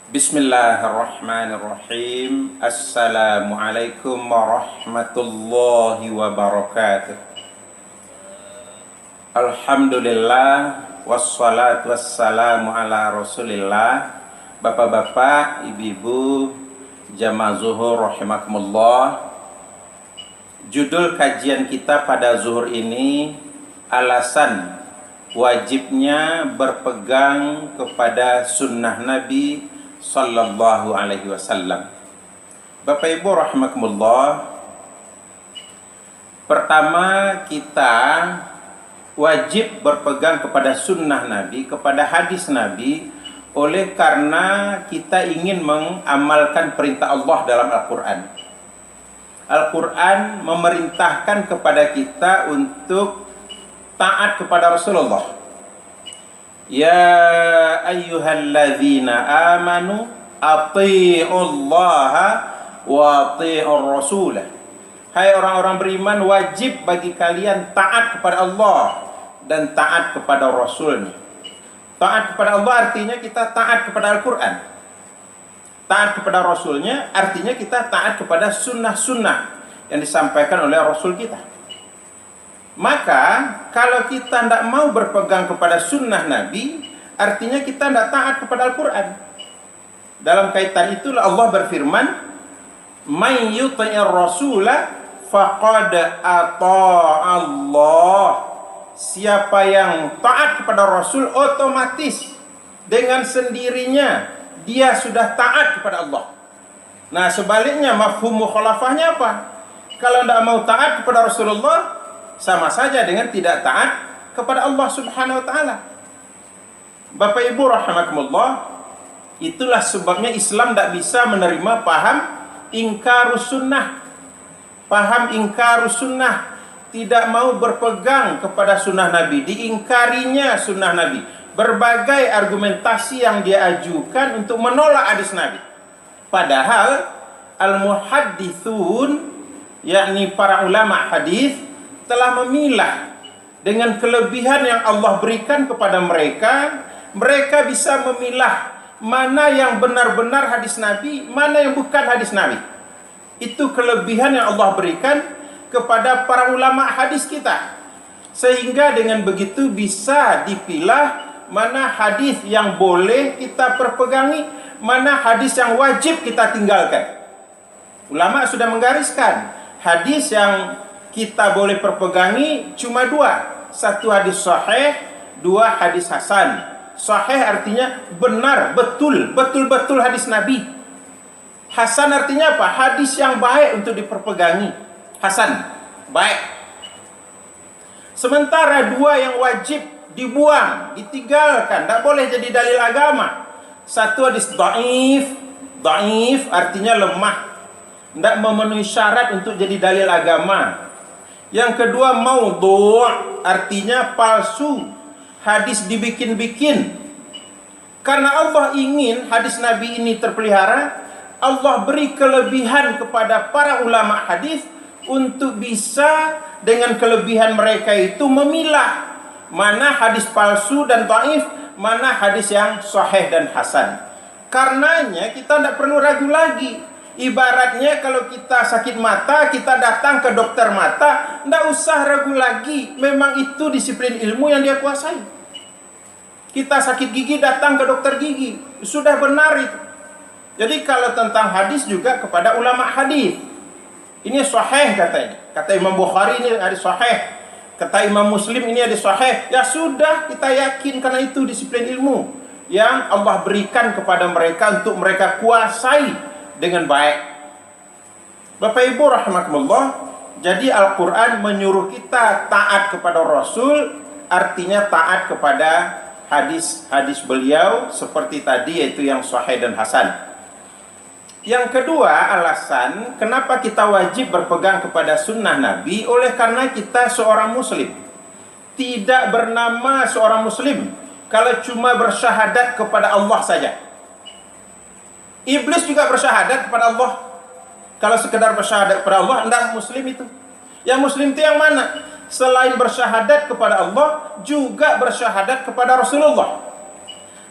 Bismillahirrahmanirrahim. Assalamualaikum warahmatullahi wabarakatuh. Alhamdulillah wassalatu wassalamu ala Rasulillah. Bapak-bapak, ibu-ibu, jamaah zuhur rahimakumullah. Judul kajian kita pada zuhur ini, alasan wajibnya berpegang kepada sunnah Nabi sallallahu alaihi wasallam. Bapak Ibu rahimakumullah, pertama kita wajib berpegang kepada sunnah Nabi, kepada hadis Nabi, oleh karena kita ingin mengamalkan perintah Allah dalam Al-Quran. Al-Quran memerintahkan kepada kita untuk taat kepada Rasulullah. Ya ayyuhalladzina amanu athi'ullaha wa athi'ur rasulah. Hai orang-orang beriman, wajib bagi kalian taat kepada Allah dan taat kepada Rasulnya. Taat kepada Allah artinya kita taat kepada Al-Quran. Taat kepada Rasulnya artinya kita taat kepada sunnah-sunnah yang disampaikan oleh Rasul kita. Maka kalau kita tidak mau berpegang kepada sunnah Nabi, artinya kita tidak taat kepada Al-Quran. Dalam kaitan itulah Allah berfirman, "Man yuti'ir rasula faqad ata'allah." Siapa yang taat kepada Rasul, otomatis dengan sendirinya dia sudah taat kepada Allah. Nah, sebaliknya mafhum mukhalafahnya apa? Kalau tidak mau taat kepada Rasulullah, sama saja dengan tidak taat kepada Allah Subhanahu wa taala. Bapak Ibu rahimakumullah, itulah sebabnya Islam tidak bisa menerima paham ingkarus sunnah. Paham ingkarus sunnah, tidak mau berpegang kepada sunnah Nabi, diingkarinya sunnah Nabi. Berbagai argumentasi yang dia ajukan untuk menolak hadis Nabi. Padahal al-muhaddithun, yakni para ulama hadis, telah memilah dengan kelebihan yang Allah berikan kepada mereka. Mereka bisa memilah mana yang benar-benar hadis Nabi, mana yang bukan hadis Nabi. Itu kelebihan yang Allah berikan kepada para ulama hadis kita. Sehingga dengan begitu bisa dipilah mana hadis yang boleh kita perpegangi, mana hadis yang wajib kita tinggalkan. Ulama sudah menggariskan hadis yang kita boleh perpegangi cuma dua. Satu hadis sahih, dua hadis hasan. Sahih artinya benar, betul, betul-betul hadis Nabi. Hasan artinya apa? Hadis yang baik untuk diperpegangi. Hasan, baik. Sementara dua yang wajib dibuang, ditinggalkan, tidak boleh jadi dalil agama. Satu hadis dhaif. Dhaif artinya lemah, tidak memenuhi syarat untuk jadi dalil agama. Yang kedua maudhu', artinya palsu, hadis dibikin-bikin. Karena Allah ingin hadis Nabi ini terpelihara, Allah beri kelebihan kepada para ulama hadis untuk bisa dengan kelebihan mereka itu memilah mana hadis palsu dan dhaif, mana hadis yang sahih dan hasan. Karenanya kita tidak perlu ragu lagi. Ibaratnya kalau kita sakit mata, kita datang ke dokter mata, tidak usah ragu lagi. Memang itu disiplin ilmu yang dia kuasai. Kita sakit gigi, datang ke dokter gigi. Sudah benar itu. Jadi kalau tentang hadis juga kepada ulama hadis. Ini sahih katanya. Kata Imam Bukhari ini hadis sahih. Kata Imam Muslim ini hadis sahih. Ya sudah, kita yakin karena itu disiplin ilmu yang Allah berikan kepada mereka untuk mereka kuasai dengan baik. Bapak Ibu rahimakumullah, jadi Al-Quran menyuruh kita taat kepada Rasul, artinya taat kepada hadis-hadis beliau seperti tadi, yaitu yang sahih dan hasan. Yang kedua alasan kenapa kita wajib berpegang kepada sunnah Nabi, oleh karena kita seorang muslim. Tidak bernama seorang muslim kalau cuma bersyahadat kepada Allah saja. Iblis juga bersyahadat kepada Allah. Kalau sekedar bersyahadat kepada Allah, tidak muslim itu. Yang muslim itu yang mana? Selain bersyahadat kepada Allah, juga bersyahadat kepada Rasulullah.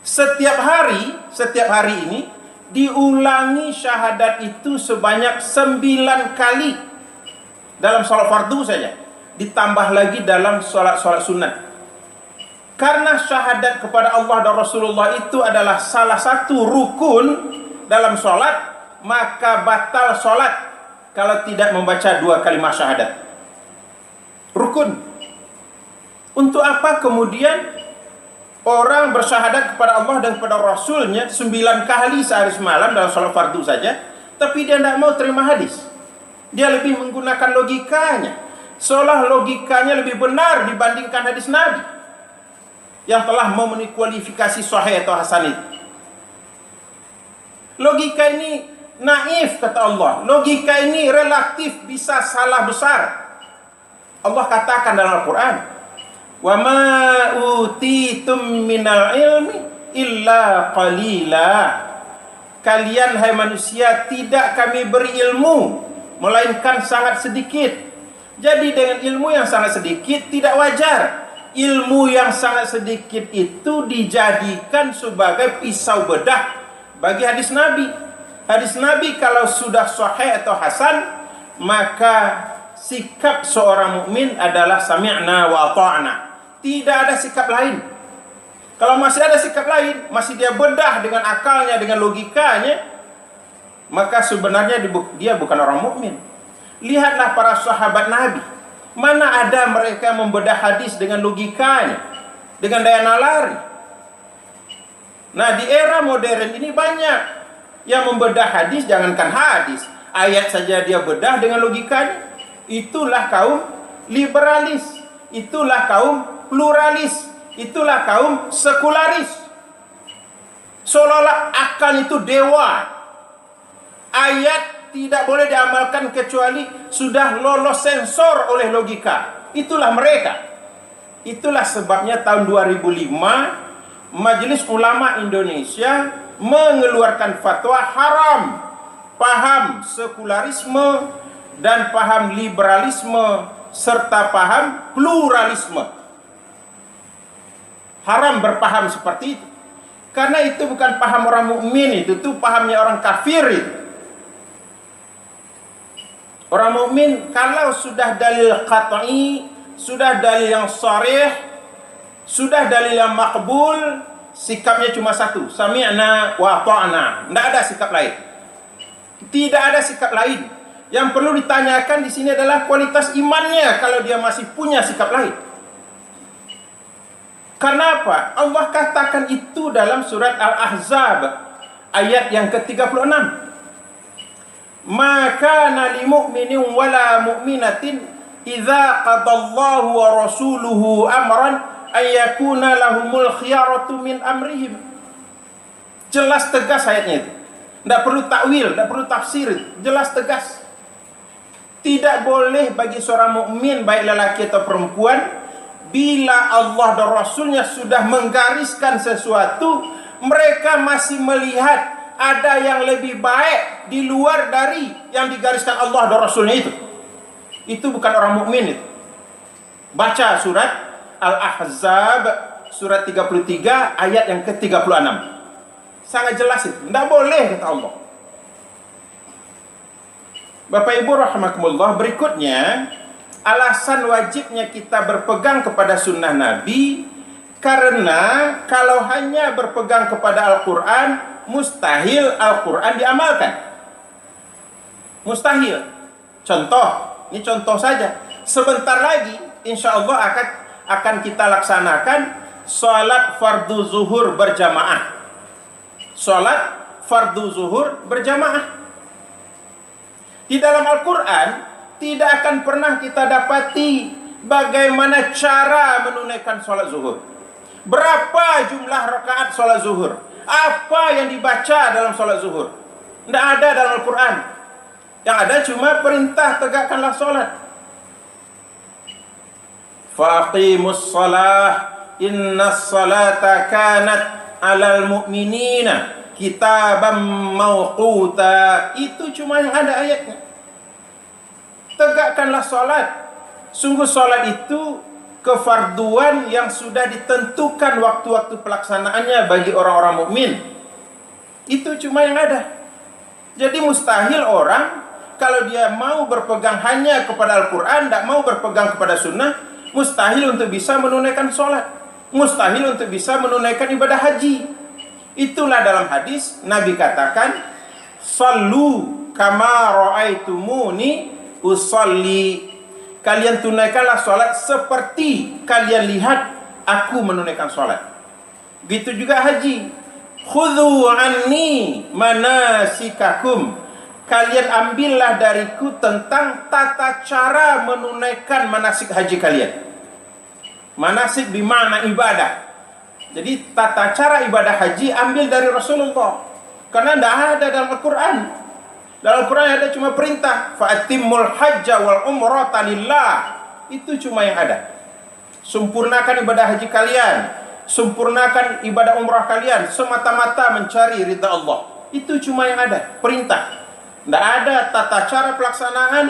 Setiap hari ini diulangi syahadat itu sebanyak 9 kali dalam sholat fardu saja, ditambah lagi dalam sholat-sholat sunat. Karena syahadat kepada Allah dan Rasulullah itu adalah salah satu rukun dalam sholat, maka batal sholat kalau tidak membaca 2 kalimat syahadat. Rukun. Untuk apa kemudian orang bersyahadat kepada Allah dan kepada Rasulnya 9 kali sehari semalam dalam sholat fardu saja, tapi dia tidak mau terima hadis. Dia lebih menggunakan logikanya, seolah logikanya lebih benar dibandingkan hadis Nabi yang telah memenuhi kualifikasi sahih atau hasan itu. Logika ini naif, kata Allah. Logika ini relatif, bisa salah besar. Allah katakan dalam Al-Quran, wa ma utitum minal ilmi illa qalila. Kalian hai manusia tidak kami beri ilmu melainkan sangat sedikit. Jadi dengan ilmu yang sangat sedikit tidak wajar ilmu yang sangat sedikit itu dijadikan sebagai pisau bedah bagi hadis Nabi. Hadis Nabi kalau sudah sahih atau hasan, maka sikap seorang mukmin adalah sami'na wa ata'na. Tidak ada sikap lain. Kalau masih ada sikap lain, masih dia bedah dengan akalnya, dengan logikanya, maka sebenarnya dia bukan orang mukmin. Lihatlah para sahabat Nabi. Mana ada mereka membedah hadis dengan logikanya, dengan daya nalar. Nah, di era modern ini banyak yang membedah hadis, jangankan hadis, ayat saja dia bedah dengan logikanya. Itulah kaum liberalis, itulah kaum pluralis, itulah kaum sekularis. Seolah-olah akal itu dewa. Ayat tidak boleh diamalkan kecuali sudah lolos sensor oleh logika. Itulah mereka. Itulah sebabnya tahun 2005 Majelis Ulama Indonesia mengeluarkan fatwa haram paham sekularisme dan paham liberalisme serta paham pluralisme. Haram berpaham seperti itu. Karena itu bukan paham orang mukmin, itu pahamnya orang kafir itu. Orang mukmin kalau sudah dalil qat'i, sudah dalil yang sharih, sudah dalil yang makbul, sikapnya cuma satu, sami'na wa ta'na. Tidak ada sikap lain. Tidak ada sikap lain. Yang perlu ditanyakan di sini adalah kualitas imannya kalau dia masih punya sikap lain. Karena apa? Allah katakan itu dalam surat Al-Ahzab ayat yang ke-36. Maka nali mu'minin wala mu'minatin idza qadallahu wa rasuluhu amran ayyakuna lahumul khiyaratu min amrihim. Jelas tegas ayatnya itu. Tidak perlu takwil, tidak perlu tafsir, jelas tegas. Tidak boleh bagi seorang mukmin baik lelaki atau perempuan, bila Allah dan Rasulnya sudah menggariskan sesuatu, mereka masih melihat ada yang lebih baik di luar dari yang digariskan Allah dan Rasulnya itu. Itu bukan orang mukmin itu. Baca surat Al-Ahzab surat 33 ayat yang ke-36. Sangat jelas itu. Tidak boleh, kata Allah. Bapak Ibu rahimakumullah, berikutnya alasan wajibnya kita berpegang kepada sunnah Nabi, karena kalau hanya berpegang kepada Al-Quran, mustahil Al-Quran diamalkan. Mustahil. Contoh, ini contoh saja. Sebentar lagi, insya Allah akan kita laksanakan sholat fardu zuhur berjamaah. Sholat fardu zuhur berjamaah. Di dalam Al-Quran tidak akan pernah kita dapati bagaimana cara menunaikan sholat zuhur. Berapa jumlah rakaat sholat zuhur? Apa yang dibaca dalam sholat zuhur? Tidak ada dalam Al-Quran. Yang ada cuma perintah tegakkanlah sholat. Faqimus sholah innas sholata kanat alal mu'minina kitaban mawquta. Itu cuma yang ada ayatnya. Tegakkanlah sholat. Sungguh sholat itu kefarduan yang sudah ditentukan waktu-waktu pelaksanaannya bagi orang-orang mukmin. Itu cuma yang ada. Jadi mustahil orang kalau dia mau berpegang hanya kepada Al-Quran, tidak mau berpegang kepada sunnah, mustahil untuk bisa menunaikan sholat, mustahil untuk bisa menunaikan ibadah haji. Itulah dalam hadis Nabi katakan, sallu kama ra'aitumuni usolli. Kalian tunaikanlah sholat seperti kalian lihat aku menunaikan sholat. Begitu juga haji. Khudhu anni manasikakum. Kalian ambillah dariku tentang tata cara menunaikan manasik haji kalian. Manasik bermakna ibadah. Jadi tata cara ibadah haji ambil dari Rasulullah. Karena tidak ada dalam Al-Quran. Dalam Al-Quran ada cuma perintah, fa'atimmul hajja wal umrata lillah. Itu cuma yang ada. Sempurnakan ibadah haji kalian, sempurnakan ibadah umrah kalian semata-mata mencari ridha Allah. Itu cuma yang ada, perintah. Tidak ada tata cara pelaksanaan,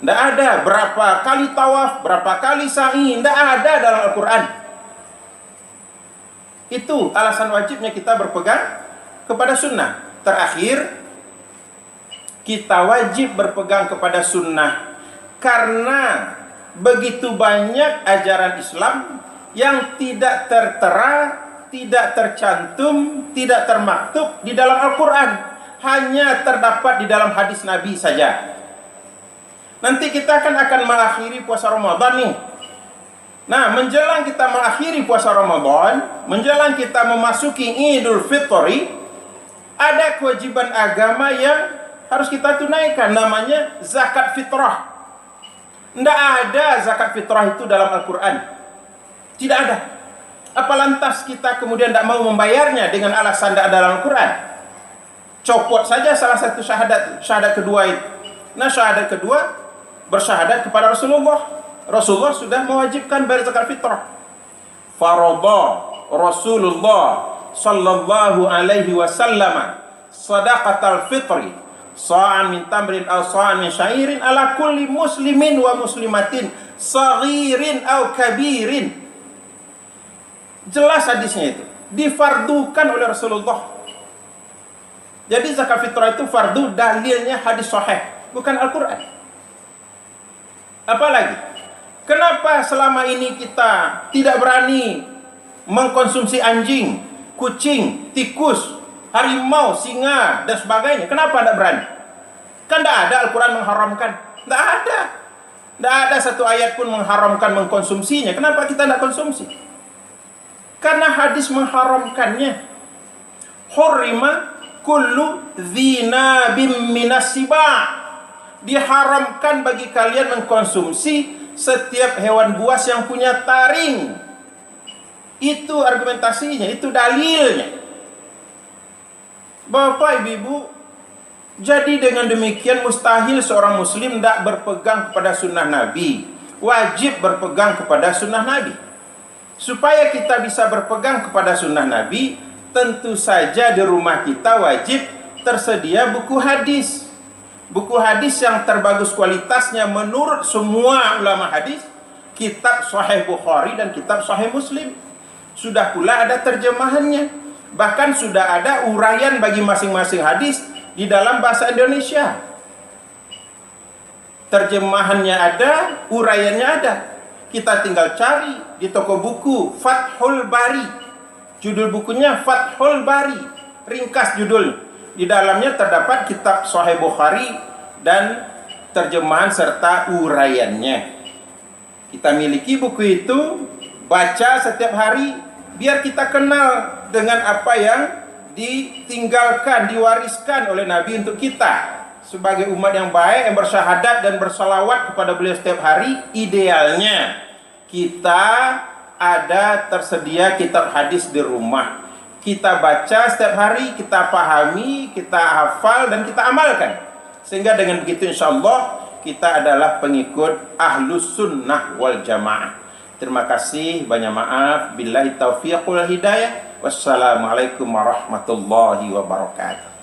tidak ada berapa kali tawaf, berapa kali sa'i, tidak ada dalam Al-Quran. Itu alasan wajibnya kita berpegang kepada sunnah. Terakhir, kita wajib berpegang kepada sunnah karena begitu banyak ajaran Islam yang tidak tertera, tidak tercantum, tidak termaktub di dalam Al-Quran, hanya terdapat di dalam hadis Nabi saja. Nanti kita akan mengakhiri puasa Ramadan nih. Nah, menjelang kita mengakhiri puasa Ramadan, menjelang kita memasuki Idul Fitri, ada kewajiban agama yang harus kita tunaikan, namanya zakat fitrah. Tidak ada zakat fitrah itu dalam Al-Quran. Tidak ada. Apa lantas kita kemudian tidak mau membayarnya dengan alasan tidak ada dalam Al-Quran? Copot saja salah satu syahadat kedua itu. Nah, syahadat kedua bersyahadat kepada Rasulullah. Rasulullah sudah mewajibkan bayar zakat fitrah. Faradha Rasulullah sallallahu alaihi wasallam sadaqatal fitri sa'an min tamrin aw sa'an min syairin ala kulli muslimin wa muslimatin saghirin aw kabirin. Jelas hadisnya itu difardukan oleh Rasulullah. Jadi zakat fitrah itu fardu, dalilnya hadis sahih, bukan Al-Quran. Apalagi, kenapa selama ini kita tidak berani mengkonsumsi anjing, kucing, tikus, harimau, singa, dan sebagainya? Kenapa tidak berani? Kan tidak ada Al-Quran mengharamkan. Tidak ada. Tidak ada satu ayat pun mengharamkan mengkonsumsinya. Kenapa kita tidak konsumsi? Karena hadis mengharamkannya. Hurrima kullu dzinabim minas siba'. Diharamkan bagi kalian mengkonsumsi setiap hewan buas yang punya taring. Itu argumentasinya, itu dalilnya. Bapak, Ibu, jadi dengan demikian mustahil seorang muslim tidak berpegang kepada sunnah Nabi. Wajib berpegang kepada sunnah Nabi. Supaya kita bisa berpegang kepada sunnah Nabi, tentu saja di rumah kita wajib tersedia buku hadis. Buku hadis yang terbagus kualitasnya menurut semua ulama hadis, kitab Sahih Bukhari dan kitab Sahih Muslim. Sudah pula ada terjemahannya. Bahkan sudah ada uraian bagi masing-masing hadis di dalam bahasa Indonesia. Terjemahannya ada, uraiannya ada. Kita tinggal cari di toko buku Fathul Bari. Judul bukunya Fathul Bari, ringkas judul. Di dalamnya terdapat kitab Sahih Bukhari dan terjemahan serta uraiannya. Kita miliki buku itu, baca setiap hari, biar kita kenal dengan apa yang ditinggalkan, diwariskan oleh Nabi untuk kita. Sebagai umat yang baik, yang bersyahadat dan bersalawat kepada beliau setiap hari, idealnya kita ada tersedia kitab hadis di rumah. Kita baca setiap hari, kita pahami, kita hafal, dan kita amalkan. Sehingga dengan begitu insya Allah kita adalah pengikut ahlus sunnah wal jamaah. Terima kasih, banyak maaf. Billahi taufiq wal hidayah. Wassalamualaikum warahmatullahi wabarakatuh.